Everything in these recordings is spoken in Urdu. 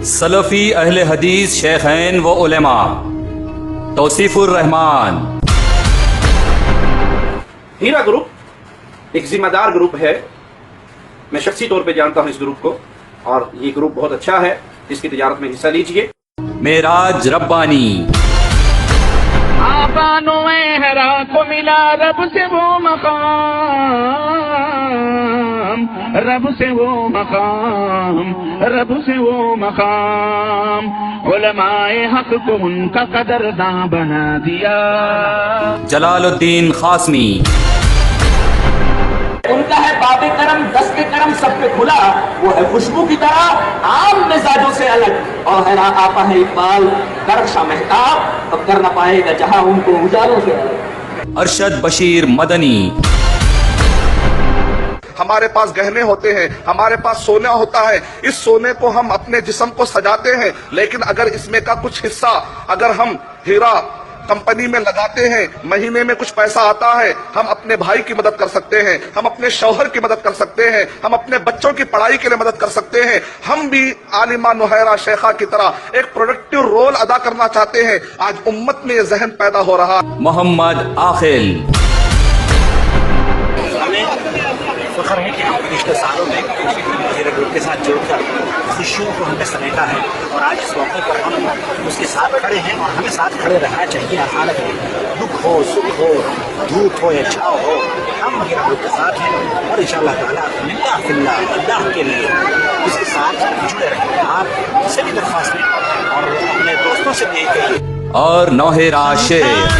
سلفی اہل حدیث شیخین و علماء توصیف الرحمان۔ ہیرا گروپ ایک ذمہ دار گروپ ہے، میں شخصی طور پہ جانتا ہوں اس گروپ کو، اور یہ گروپ بہت اچھا ہے، اس کی تجارت میں حصہ لیجئے۔ معراج ربانی۔ آبانو احرا کو ملا رب سے وہ مقام، رب سے وہ مقام، رب سے وہ مقام، علماء حق کو ان کا قدرداں بنا دیا۔ جلال الدین قاسمی۔ ان کا ہے باب کرم، دست کرم سب پہ کھلا، وہ ہے خوشبو کی طرح عام مزاجوں سے الگ، اور ہے آپا ہے اقبال درخشاں مہتاب، اب کر نہ پائے گا جہاں ان کو اجالوں سے الگ۔ ارشد بشیر مدنی۔ ہمارے پاس گہنے ہوتے ہیں، ہمارے پاس سونا ہوتا ہے، اس سونے کو ہم اپنے جسم کو سجاتے ہیں، لیکن اگر اس میں کا کچھ حصہ اگر ہم ہیرا کمپنی میں لگاتے ہیں، مہینے میں کچھ پیسہ آتا ہے، ہم اپنے بھائی کی مدد کر سکتے ہیں، ہم اپنے شوہر کی مدد کر سکتے ہیں، ہم اپنے بچوں کی پڑھائی کے لیے مدد کر سکتے ہیں۔ ہم بھی عالمہ نہیرہ شیخہ کی طرح ایک پروڈکٹیو رول ادا کرنا چاہتے ہیں۔ آج امت میں یہ ذہن پیدا ہو رہا۔ محمد عاقل۔ فخر ہے کہ ہم پچھلے سالوں میں ہیرا گروپ کے ساتھ جڑ کر خوشیوں کو ہم نے سمیٹا ہے، اور آج اس موقع پر ہم اس کے ساتھ کھڑے ہیں، اور ہمیں ساتھ کھڑے رہنا چاہیے۔ حالانکہ دکھ ہو، سکھ ہو، دھوپ ہو یا چھاؤ ہو، ہم ہیرا گروپ کے ساتھ ہیں، اور انشاءاللہ تعالیٰ للہ فی اللہ، اللہ کے لیے اس کے ساتھ جڑے رہیں۔ آپ سے بھی درخواست ہے اور اپنے دوستوں سے بھی کہیے۔ اور نوحیرہ شیخ۔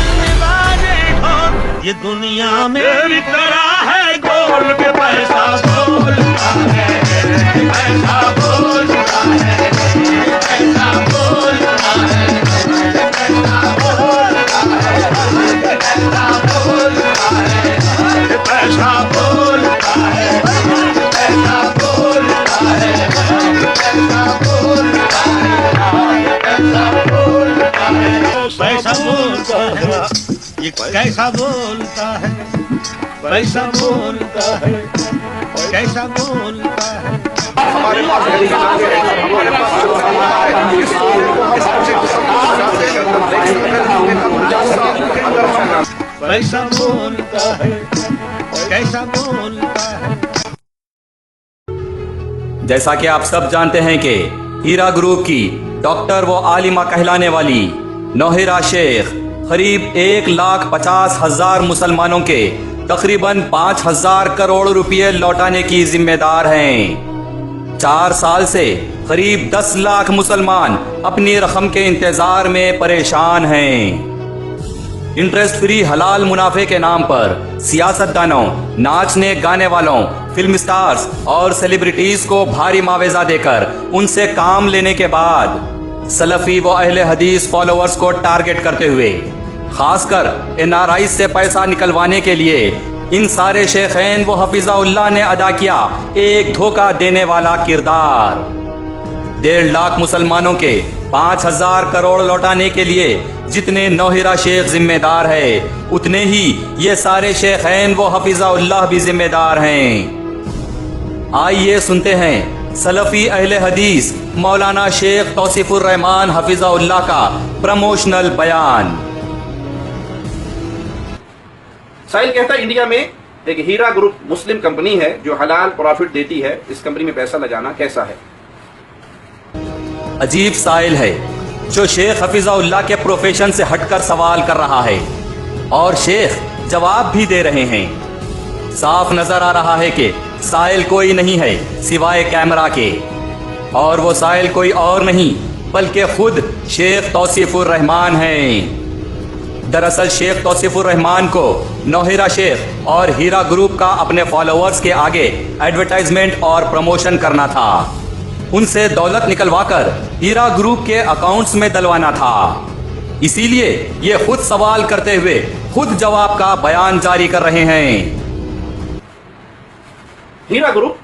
یہ دنیا میری طرح ہے، گول پہ پیسہ بولتا ہے، پیسہ بولتا ہے، پیسہ بولتا ہے، پیسہ بولتا ہے، پیسہ بولتا ہے، پیسہ بولتا ہے، پیسہ بولتا ہے، پیسہ بولتا ہے، پیسہ بولتا ہے، پیسہ بولتا ہے، یہ کیسا بولتا ہے، پیسہ بولتا ہے، کیسا بولتا ہے۔ ہمارے پاس ہمارے پاس اس سونے کو ہم اپنے جسم کو سجاتے ہیں، لیکن اگر ہم نے کا کچھ حصہ پیسہ بولتا ہے، کیسا بولتا ہے۔ جیسا کہ آپ سب جانتے ہیں کہ ہیرا گروپ کی ڈاکٹر و عالمہ کہلانے والی نوحیرہ شیخ قریب 1,50,000 مسلمانوں کے تقریباً 5,000 کروڑ روپے لوٹانے کی ذمہ دار ہیں۔ 4 سال سے قریب 10 لاکھ مسلمان اپنی رقم کے انتظار میں پریشان ہیں۔ انٹرسٹ فری حلال منافع کے نام پر سیاست دانوں، ناچنے گانے والوں، فلم سٹارز اور سیلیبریٹیز کو بھاری معاوضہ دے کر ان سے کام لینے کے بعد سلفی و اہل حدیث فالوورز کو ٹارگٹ کرتے ہوئے خاص کر NRI سے پیسہ نکلوانے کے لیے ان سارے شیخین و حفظہ اللہ نے ادا کیا ایک دھوکہ دینے والا کردار۔ 1.5 لاکھ مسلمانوں کے 5,000 کروڑ لوٹانے کے لیے جتنے نوحیرہ شیخ ذمہ دار ہے، اتنے ہی یہ سارے شیخین و حفظہ اللہ بھی ذمہ دار ہیں۔ آئیے سنتے ہیں سلفی اہل حدیث مولانا شیخ توصیف الرحمان حفظہ اللہ کا پروموشنل بیان۔ سائل کہتا ہے انڈیا میں ایک ہیرا گروپ مسلم کمپنی ہے جو حلال پروفٹ دیتی ہے، اس کمپنی میں پیسہ لگانا کیسا ہے؟ عجیب سائل ہے جو شیخ حفظہ اللہ کے پروفیشن سے ہٹ کر سوال کر رہا ہے، اور شیخ جواب بھی دے رہے ہیں۔ صاف نظر آ رہا ہے کہ سائل کوئی نہیں ہے سوائے کیمرہ کے، اور وہ سائل کوئی اور نہیں بلکہ خود شیخ توصیف الرحمان ہیں۔ دراصل شیخ توصیف الرحمان کو نوحیرہ شیخ اور ہیرا گروپ کا اپنے فالوورز کے آگے ایڈورٹائزمنٹ اور پروموشن کرنا تھا، ان سے دولت نکلوا کر ہیرا گروپ کے اکاؤنٹس میں ڈلوانا تھا۔ اسی لیے یہ خود سوال کرتے ہوئے خود جواب کا بیان جاری کر رہے ہیں۔ ہیرا گروپ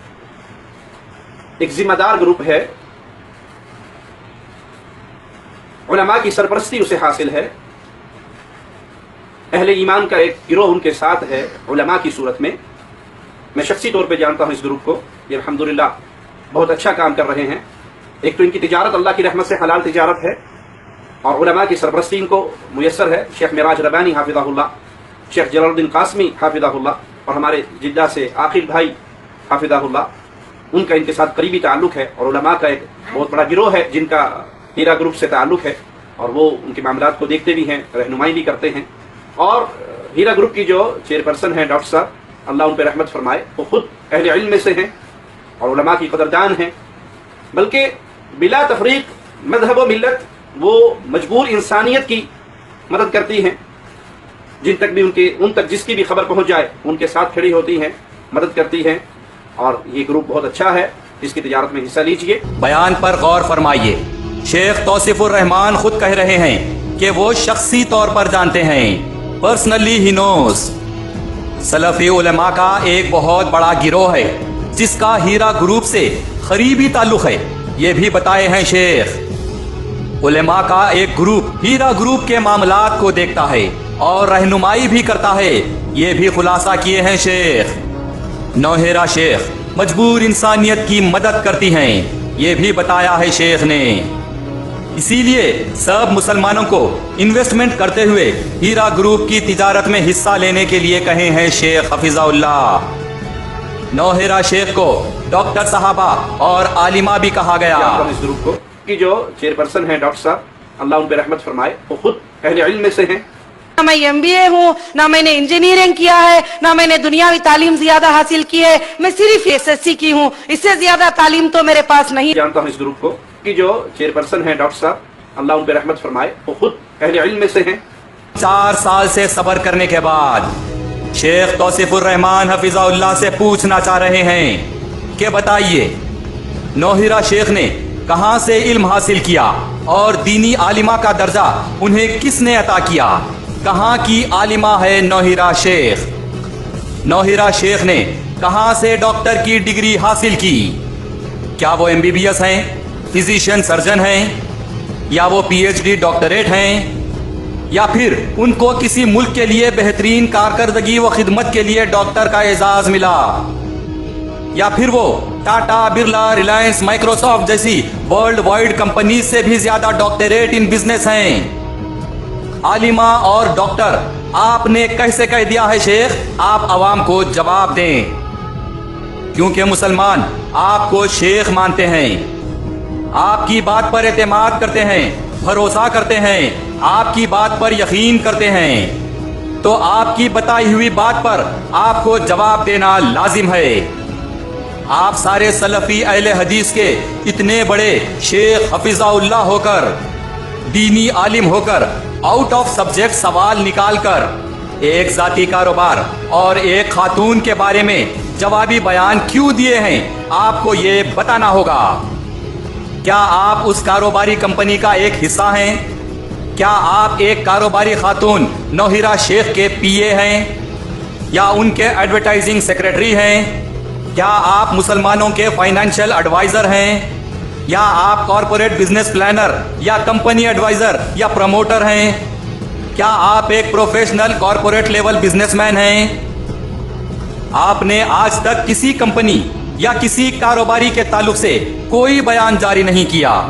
ایک ذمہ دار گروپ ہے، علماء کی سرپرستی اسے حاصل ہے، اہل ایمان کا ایک گروہ ان کے ساتھ ہے علماء کی صورت میں۔ میں شخصی طور پہ جانتا ہوں اس گروپ کو، یہ الحمدللہ بہت اچھا کام کر رہے ہیں، ایک تو ان کی تجارت اللہ کی رحمت سے حلال تجارت ہے اور علماء کی سرپرستی ان کو میسر ہے. شیخ معراج ربانی حافظہ اللہ, شیخ جلال الدین قاسمی حافظہ اللہ, اور ہمارے جدہ سے عاقل بھائی حافظہ اللہ, ان کا ان کے ساتھ قریبی تعلق ہے. اور علماء کا ایک بہت بڑا گروہ ہے جن کا ہیرا گروپ سے تعلق ہے, اور وہ ان کے معاملات کو دیکھتے بھی ہیں, رہنمائی بھی کرتے ہیں. اور ہیرا گروپ کی جو چیئرپرسن ہیں ڈاکٹر صاحب, اللہ ان پہ رحمت فرمائے, وہ خود اہل علم میں سے ہیں اور علماء کی قدردان ہیں, بلکہ بلا تفریق مذہب و ملت وہ مجبور انسانیت کی مدد کرتی ہیں. جن تک بھی ان تک جس کی بھی خبر پہنچ جائے ان کے ساتھ کھڑی ہوتی ہیں, مدد کرتی ہیں, اور یہ گروپ بہت اچھا ہے, اس کی تجارت میں حصہ لیجئے. بیان پر غور فرمائیے. شیخ توصیف الرحمان خود کہہ رہے ہیں کہ وہ شخصی طور پر جانتے ہیں, پرسنلی ہی نوز. سلفی علماء کا ایک بہت بڑا گروہ ہے جس کا ہیرا گروپ سے قریبی تعلق ہے, یہ بھی بتائے ہیں شیخ. علماء کا ایک گروپ ہیرا گروپ کے معاملات کو دیکھتا ہے اور رہنمائی بھی کرتا ہے, یہ بھی خلاصہ کیے ہیں شیخ. نوہیرا شیخ مجبور انسانیت کی مدد کرتی ہیں, یہ بھی بتایا ہے شیخ نے. اسی لیے سب مسلمانوں کو انویسٹمنٹ کرتے ہوئے ہیرا گروپ کی تجارت میں حصہ لینے کے لیے کہے ہیں شیخ حفظہ اللہ. نوہیرا شیخ کو ڈاکٹر صحابہ اور عالمہ بھی کہا گیا. اس گروپ کو کی جو چیئرپرسن ہیں ڈاکٹر صاحب, اللہ ان پہ رحمت فرمائے, وہ خود اہل علم میں سے ہیں. نہ میں MBA ہوں, نہ میں نے انجینئرنگ کیا ہے, نہ میں نے دنیاوی تعلیم زیادہ حاصل کی ہے, میں صرف SSC کی ہوں, اس سے زیادہ تعلیم تو میرے پاس نہیں. جانتا ہوں اس گروپ کو کی جو چیئرپرسن ہیں ڈاکٹر صاحب, اللہ ان پہ رحمت فرمائے, وہ خود اہل علم میں سے ہیں. 4 سال سے صبر کرنے کے بعد شیخ توصیف الرحمان حفظہ اللہ سے پوچھنا چاہ رہے ہیں کہ بتائیے نوہیرا شیخ نے کہاں سے علم حاصل کیا اور دینی عالمہ کا درجہ انہیں کس نے عطا کیا؟ کہاں کی عالمہ ہے نوہیرا شیخ؟ نوہیرا شیخ نے کہاں سے ڈاکٹر کی ڈگری حاصل کی؟ کیا وہ MBBS ہیں, فزیشین سرجن ہیں, یا وہ PhD ڈاکٹریٹ ہیں, یا پھر ان کو کسی ملک کے لیے بہترین کارکردگی و خدمت کے لیے ڈاکٹر کا اعزاز ملا, یا پھر وہ ٹاٹا, برلا, ریلائنس, مائکروسافٹ جیسی ورلڈ وائڈ کمپنیز سے بھی زیادہ ڈاکٹریٹ ان بزنس ہیں؟ عالمہ اور ڈاکٹر آپ نے کیسے کہہ دیا ہے شیخ؟ آپ عوام کو جواب دیں, کیونکہ مسلمان آپ کو شیخ مانتے ہیں, آپ کی بات پر اعتماد کرتے ہیں, بھروسہ کرتے ہیں, آپ کی بات پر یقین کرتے ہیں, تو آپ کی بتائی ہوئی بات پر آپ کو جواب دینا لازم ہے. آپ سارے سلفی اہل حدیث کے اتنے بڑے شیخ حفظہ اللہ ہو کر, دینی عالم ہو کر, آؤٹ آف سبجیکٹ سوال نکال کر ایک ذاتی کاروبار اور ایک خاتون کے بارے میں جوابی بیان کیوں دیے ہیں؟ آپ کو یہ بتانا ہوگا. کیا آپ اس کاروباری کمپنی کا ایک حصہ ہیں؟ کیا آپ ایک کاروباری خاتون نوہیرا شیخ کے PA ہیں یا ان کے ایڈورٹائزنگ سیکرٹری ہیں؟ کیا آپ مسلمانوں کے فائنینشیل ایڈوائزر ہیں یا آپ کارپوریٹ بزنس پلانر یا کمپنی ایڈوائزر یا پروموٹر ہیں؟ کیا آپ ایک professional corporate level business man ہیں؟ آپ نے آج تک کسی کمپنی یا کسی کاروباری کے تعلق سے کوئی بیان جاری نہیں کیا,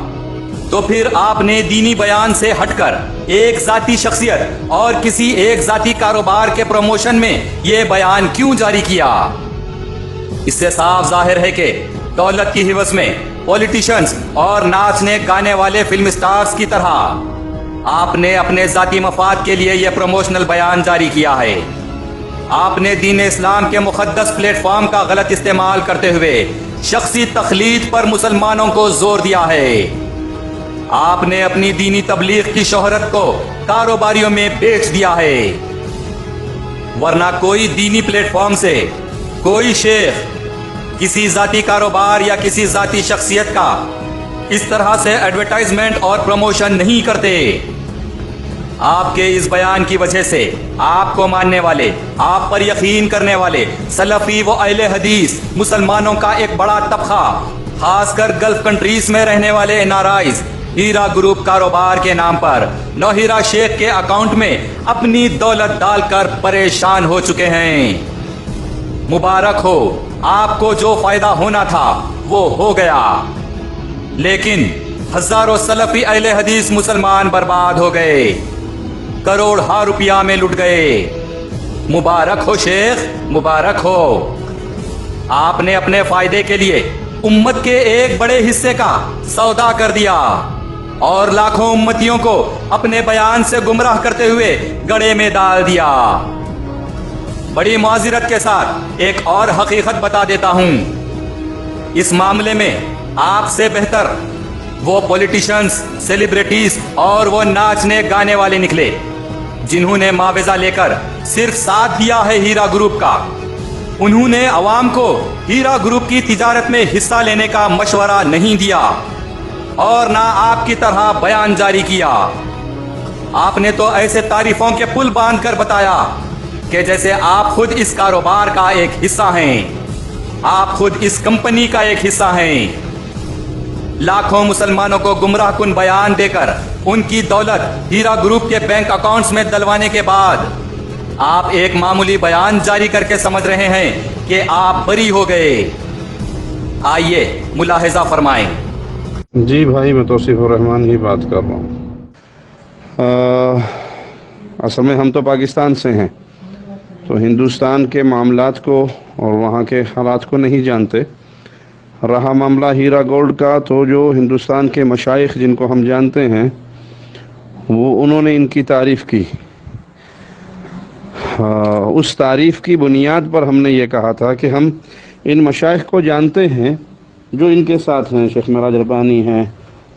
تو پھر آپ نے دینی بیان سے ہٹ کر ایک ذاتی شخصیت اور کسی ایک ذاتی کاروبار کے پروموشن میں یہ بیان کیوں جاری کیا؟ اس سے صاف ظاہر ہے کہ دولت کی ہوس میں پولیٹیشنز اور ناچنے گانے والے فلم سٹارز کی طرح آپ نے اپنے ذاتی مفاد کے لیے یہ پروموشنل بیان جاری کیا ہے. آپ نے دین اسلام کے مقدس پلیٹ فارم کا غلط استعمال کرتے ہوئے شخصی تخلیق پر مسلمانوں کو زور دیا ہے. آپ نے اپنی دینی تبلیغ کی شہرت کو کاروباریوں میں بیچ دیا ہے, ورنہ کوئی دینی پلیٹ فارم سے کوئی شیخ کسی ذاتی کاروبار یا کسی ذاتی شخصیت کا اس طرح سے ایڈورٹائزمنٹ اور پروموشن نہیں کرتے. آپ کے اس بیان کی وجہ سے آپ کو ماننے والے, آپ پر یقین کرنے والے سلفی و اہل حدیث مسلمانوں کا ایک بڑا طبقہ, خاص کر گلف کنٹریز میں رہنے والے NRIs, ہیرا گروپ کاروبار کے نام پر نوہیرا شیخ کے اکاؤنٹ میں اپنی دولت ڈال کر پریشان ہو چکے ہیں. مبارک ہو, آپ کو جو فائدہ ہونا تھا وہ ہو گیا, لیکن ہزاروں سلفی اہل حدیث مسلمان برباد ہو گئے، کروڑ روپیہ میں لٹ گئے۔ مبارک ہو شیخ، مبارک ہو۔ آپ نے اپنے فائدے کے لیے امت کے ایک بڑے حصے کا سودا کر دیا اور لاکھوں امتیوں کو اپنے بیان سے گمراہ کرتے ہوئے گڑھے میں ڈال دیا۔ بڑی معذرت کے ساتھ ایک اور حقیقت بتا دیتا ہوں، اس معاملے میں آپ سے بہتر وہ پولیٹیشنز، سیلیبریٹیز اور وہ ناچنے گانے والے نکلے جنہوں نے معاوضہ لے کر صرف ساتھ دیا ہے ہیرا گروپ کا۔ انہوں نے عوام کو ہیرا گروپ کی تجارت میں حصہ لینے کا مشورہ نہیں دیا اور نہ آپ کی طرح بیان جاری کیا۔ آپ نے تو ایسے تعریفوں کے پل باندھ کر بتایا کہ جیسے آپ خود اس کاروبار کا ایک حصہ ہیں، آپ خود اس کمپنی کا ایک حصہ ہیں۔ لاکھوں مسلمانوں کو گمراہ کن بیان دے کر ان کی دولت ہیرا گروپ کے بینک اکاؤنٹس میں ڈلوانے کے بعد آپ ایک معمولی بیان جاری کر کے سمجھ رہے ہیں کہ آپ بری ہو گئے۔ آئیے ملاحظہ فرمائیں۔ جی بھائی، میں توصیف الرحمان ہی بات کر رہا ہوں۔ اصل میں ہم تو پاکستان سے ہیں، تو ہندوستان کے معاملات کو اور وہاں کے حالات کو نہیں جانتے۔ رہا معاملہ ہیرا گولڈ کا، تو جو ہندوستان کے مشائخ جن کو ہم جانتے ہیں انہوں نے ان کی تعریف کی۔ اس تعریف کی بنیاد پر ہم نے یہ کہا تھا کہ ہم ان مشائخ کو جانتے ہیں جو ان کے ساتھ ہیں۔ شیخ معراج ربانی ہیں،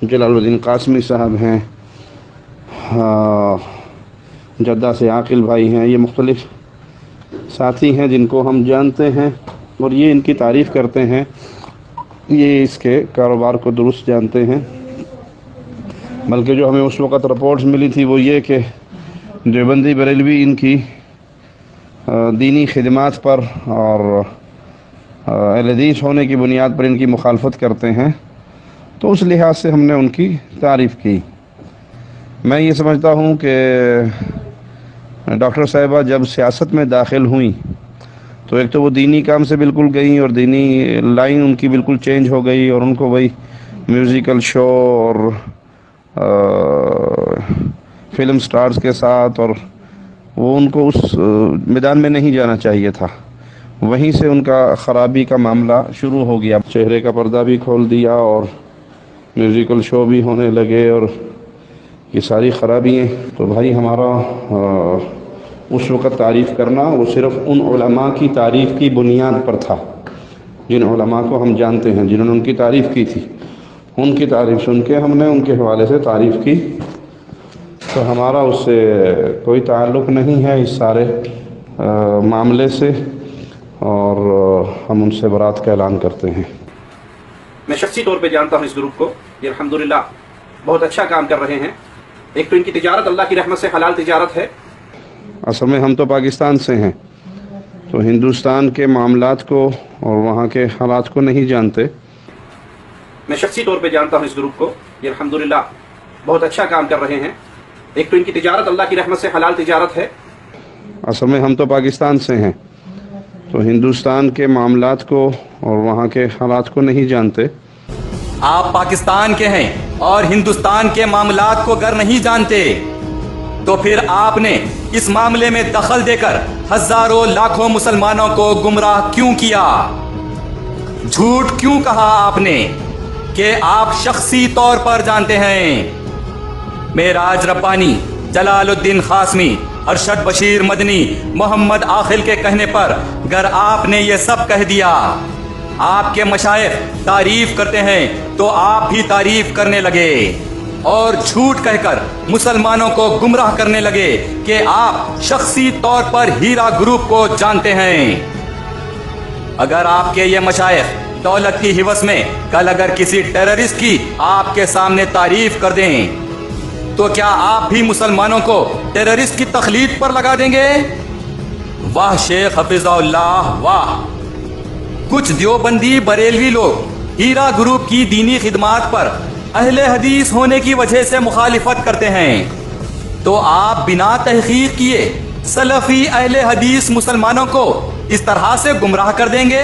جلال الدین قاسمی صاحب ہیں، جدہ سے عاقل بھائی ہیں، یہ مختلف ساتھی ہیں جن کو ہم جانتے ہیں اور یہ ان کی تعریف کرتے ہیں، یہ اس کے کاروبار کو درست جانتے ہیں۔ بلکہ جو ہمیں اس وقت رپورٹس ملی تھی وہ یہ کہ دیوبندی بریلوی ان کی دینی خدمات پر اور اہل حدیث ہونے کی بنیاد پر ان کی مخالفت کرتے ہیں، تو اس لحاظ سے ہم نے ان کی تعریف کی۔ میں یہ سمجھتا ہوں کہ ڈاکٹر صاحبہ جب سیاست میں داخل ہوئیں تو ایک تو وہ دینی کام سے بالکل گئیں اور دینی لائن ان کی بالکل چینج ہو گئی، اور ان کو وہی میوزیکل شو اور فلم سٹارز کے ساتھ، اور وہ ان کو اس میدان میں نہیں جانا چاہیے تھا۔ وہیں سے ان کا خرابی کا معاملہ شروع ہو گیا، چہرے کا پردہ بھی کھول دیا اور میوزیکل شو بھی ہونے لگے اور یہ ساری خرابیاں۔ تو بھائی ہمارا اس وقت تعریف کرنا وہ صرف ان علماء کی تعریف کی بنیاد پر تھا جن علماء کو ہم جانتے ہیں، جنہوں نے ان کی تعریف کی تھی۔ ان کی تعریف سن کے ہم نے ان کے حوالے سے تعریف کی، تو ہمارا اس سے کوئی تعلق نہیں ہے اس سارے معاملے سے، اور ہم ان سے برات کا اعلان کرتے ہیں۔ میں شخصی طور پہ جانتا ہوں اس گروپ کو، یہ الحمدللہ بہت اچھا کام کر رہے ہیں۔ ایک تو ان کی تجارت اللہ کی رحمت سے حلال تجارت ہے۔ اصل میں ہم تو پاکستان سے ہیں، تو ہندوستان کے معاملات کو اور وہاں کے حالات کو نہیں جانتے۔ میں شخصی طور پہ جانتا ہوں اس گروپ کو، یہ الحمدللہ بہت اچھا کام کر رہے ہیں۔ ایک تو ان کی تجارت اللہ کی رحمت سے حلال تجارت ہے۔ اصل میں ہم تو پاکستان سے ہیں، تو ہندوستان کے معاملات کو اور وہاں کے حالات کو نہیں جانتے۔ آپ پاکستان کے ہیں اور ہندوستان کے معاملات کو گر نہیں جانتے، تو پھر آپ نے اس معاملے میں دخل دے کر ہزاروں لاکھوں مسلمانوں کو گمراہ کیوں کیا؟ جھوٹ کیوں کہا آپ نے کہ آپ شخصی طور پر جانتے ہیں؟ معراج ربانی، جلال الدین قاسمی، ارشد بشیر مدنی، محمد عاقل کے کہنے پر گر آپ نے یہ سب کہہ دیا، آپ کے مشائخ تعریف کرتے ہیں تو آپ بھی تعریف کرنے لگے اور جھوٹ کہہ کر مسلمانوں کو گمراہ کرنے لگے کہ آپ شخصی طور پر ہیرا گروپ کو جانتے ہیں۔ اگر آپ کے یہ مشائخ دولت کی حوث میں کل اگر کسی ٹیررسٹ کی آپ کے سامنے تعریف کر دیں تو کیا آپ بھی مسلمانوں کو ٹیررسٹ کی تخلیق پر لگا دیں گے؟ واہ شیخ حفظہ اللہ واہ! کچھ دیوبندی بریلوی لوگ ہیرا گروپ کی دینی خدمات پر اہل حدیث ہونے کی وجہ سے مخالفت کرتے ہیں، تو آپ بنا تحقیق کیے سلفی اہل حدیث مسلمانوں کو اس طرح سے گمراہ کر دیں گے؟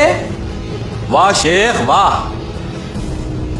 واہ شیخ واہ!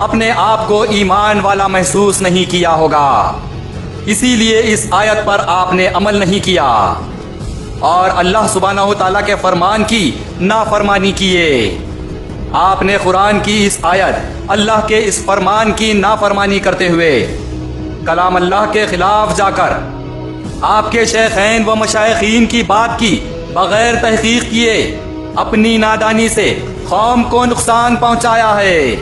اپنے آپ کو ایمان والا محسوس نہیں کیا ہوگا، اسی لیے اس آیت پر آپ نے عمل نہیں کیا اور اللہ سبحانہ و تعالیٰ کے فرمان کی نافرمانی کیے۔ آپ نے قرآن کی اس آیت، اللہ کے اس فرمان کی نافرمانی کرتے ہوئے کلام اللہ کے خلاف جا کر آپ کے شیخین و مشائخین کی بات کی بغیر تحقیق کیے اپنی نادانی سے قوم کو نقصان پہنچایا ہے۔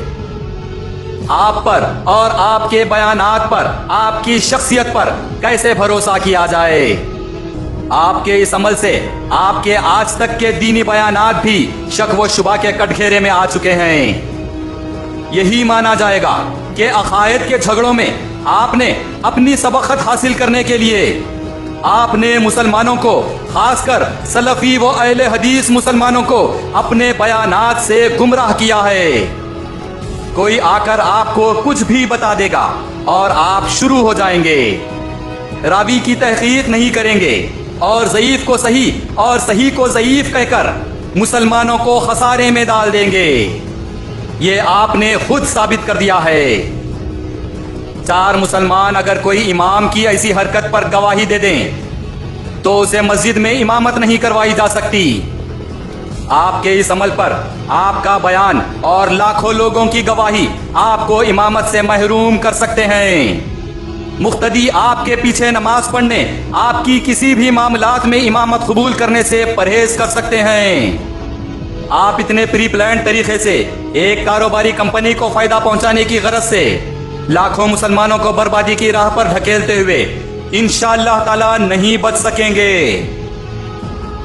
آپ پر اور آپ کے بیانات پر، آپ کی شخصیت پر کیسے بھروسہ کیا جائے؟ آپ کے اس عمل سے آپ کے آج تک کے دینی بیانات بھی شک و شبہ کے کٹ گھیرے میں آ چکے ہیں۔ یہی مانا جائے گا کہ عقائد کے جھگڑوں میں آپ نے اپنی سبقت حاصل کرنے کے لیے آپ نے مسلمانوں کو، خاص کر سلفی و اہل حدیث مسلمانوں کو اپنے بیانات سے گمراہ کیا ہے۔ کوئی آ کر آپ کو کچھ بھی بتا دے گا اور آپ شروع ہو جائیں گے، راوی کی تحقیق نہیں کریں گے اور ضعیف کو صحیح اور صحیح کو ضعیف کہہ کر مسلمانوں کو خسارے میں ڈال دیں گے۔ یہ آپ نے خود ثابت کر دیا ہے۔ چار مسلمان اگر کوئی امام کی ایسی حرکت پر گواہی دے دیں تو اسے مسجد میں امامت نہیں کروائی جا سکتی۔ آپ کے اس عمل پر آپ کا بیان اور لاکھوں لوگوں کی گواہی آپ کو امامت سے محروم کر سکتے ہیں۔ مقتدی آپ کے پیچھے نماز پڑھنے، آپ کی کسی بھی معاملات میں امامت قبول کرنے سے پرہیز کر سکتے ہیں۔ آپ اتنے پری پلانڈ طریقے سے ایک کاروباری کمپنی کو فائدہ پہنچانے کی غرض سے لاکھوں مسلمانوں کو بربادی کی راہ پر ڈھکیلتے ہوئے انشاءاللہ تعالی نہیں بچ سکیں گے۔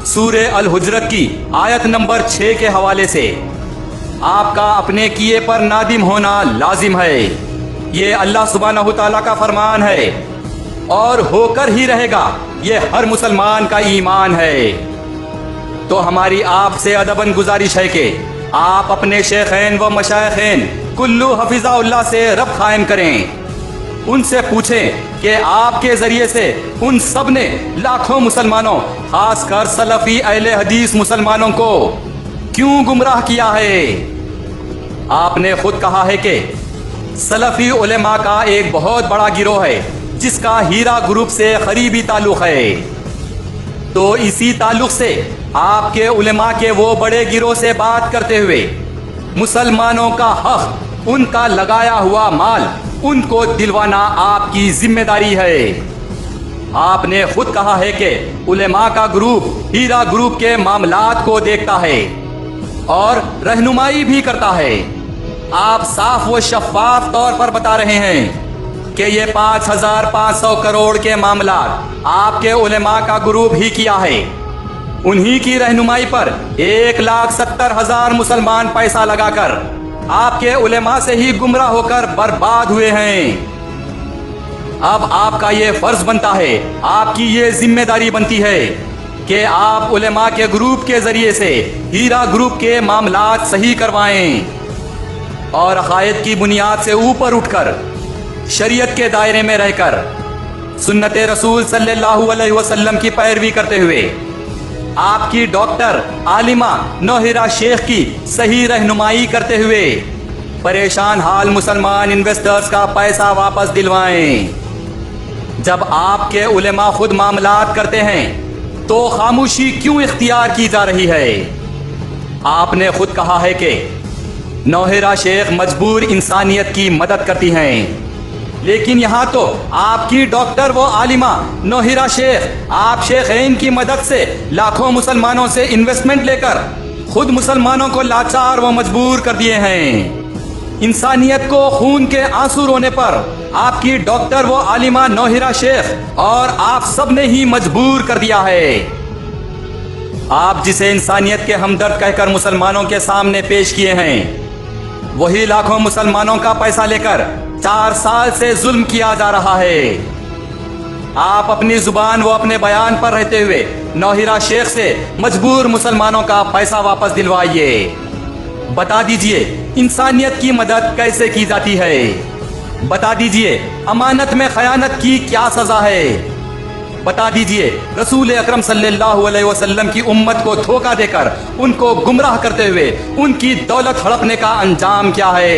سورہ الحجرت کی آیت نمبر 6 کے حوالے سے آپ کا اپنے کیے پر نادم ہونا لازم ہے۔ یہ اللہ سبحانہ و تعالیٰ کا فرمان ہے اور ہو کر ہی رہے گا، یہ ہر مسلمان کا ایمان ہے۔ تو ہماری آپ سے ادباً گزارش ہے کہ آپ اپنے شیخین و مشائخین کلو حفظہ اللہ سے ربط قائم کریں، ان سے پوچھیں کہ آپ کے ذریعے سے ان سب نے لاکھوں مسلمانوں، خاص کر سلفی اہل حدیث مسلمانوں کو کیوں گمراہ کیا ہے۔ آپ نے خود کہا ہے کہ سلفی علماء کا ایک بہت بڑا گروہ ہے جس کا ہیرا گروپ سے قریبی تعلق ہے، تو اسی تعلق سے آپ کے علماء کے وہ بڑے گروہ سے بات کرتے ہوئے مسلمانوں کا حق، ان کا لگایا ہوا مال ان کو دلوانا آپ کی ذمہ داری ہے۔ آپ نے خود کہا ہے کہ علماء کا گروپ ہیرا گروپ کے معاملات کو دیکھتا ہے اور رہنمائی بھی کرتا ہے۔ آپ صاف و شفاف طور پر بتا رہے ہیں کہ یہ 5500 کروڑ کے معاملات آپ کے علماء کا گروپ ہی کیا ہے۔ انہی کی رہنمائی پر 1,70,000 مسلمان پیسہ لگا کر آپ کے علماء سے ہی گمراہ ہو کر برباد ہوئے ہیں۔ اب آپ کا یہ فرض بنتا ہے، آپ کی یہ ذمہ داری بنتی ہے کہ آپ علماء کے گروپ کے ذریعے سے ہیرا گروپ کے معاملات صحیح کروائیں اور عقائد کی بنیاد سے اوپر اٹھ کر شریعت کے دائرے میں رہ کر سنت رسول صلی اللہ علیہ وسلم کی پیروی کرتے ہوئے آپ کی ڈاکٹر عالمہ نوہرہ شیخ کی صحیح رہنمائی کرتے ہوئے پریشان حال مسلمان انویسٹرز کا پیسہ واپس دلوائیں۔ جب آپ کے علماء خود معاملات کرتے ہیں تو خاموشی کیوں اختیار کی جا رہی ہے؟ آپ نے خود کہا ہے کہ نوہرہ شیخ مجبور انسانیت کی مدد کرتی ہیں، لیکن یہاں تو آپ کی ڈاکٹر و عالمہ نوہرہ شیخ آپ شیخین کی مدد سے لاکھوں مسلمانوں سے انویسٹمنٹ لے کر خود مسلمانوں کو لاچار و مجبور کر دیے ہیں۔ انسانیت کو خون کے آنسو رونے پر آپ کی ڈاکٹر و عالمہ نوہرہ شیخ اور آپ سب نے ہی مجبور کر دیا ہے۔ آپ جسے انسانیت کے ہمدرد کہہ کر مسلمانوں کے سامنے پیش کیے ہیں، وہی لاکھوں مسلمانوں کا پیسہ لے کر 4 سال سے ظلم کیا جا رہا ہے۔ آپ اپنی زبان و اپنے بیان پر رہتے ہوئے نوہرہ شیخ سے مجبور مسلمانوں کا پیسہ واپس دلوائیے۔ بتا دیجئے انسانیت کی مدد کیسے کی جاتی ہے؟ بتا دیجئے امانت میں خیانت کی کیا سزا ہے؟ بتا دیجئے رسول اکرم صلی اللہ علیہ وسلم کی امت کو دھوکہ دے کر ان کو گمراہ کرتے ہوئے ان کی دولت ہڑپنے کا انجام کیا ہے؟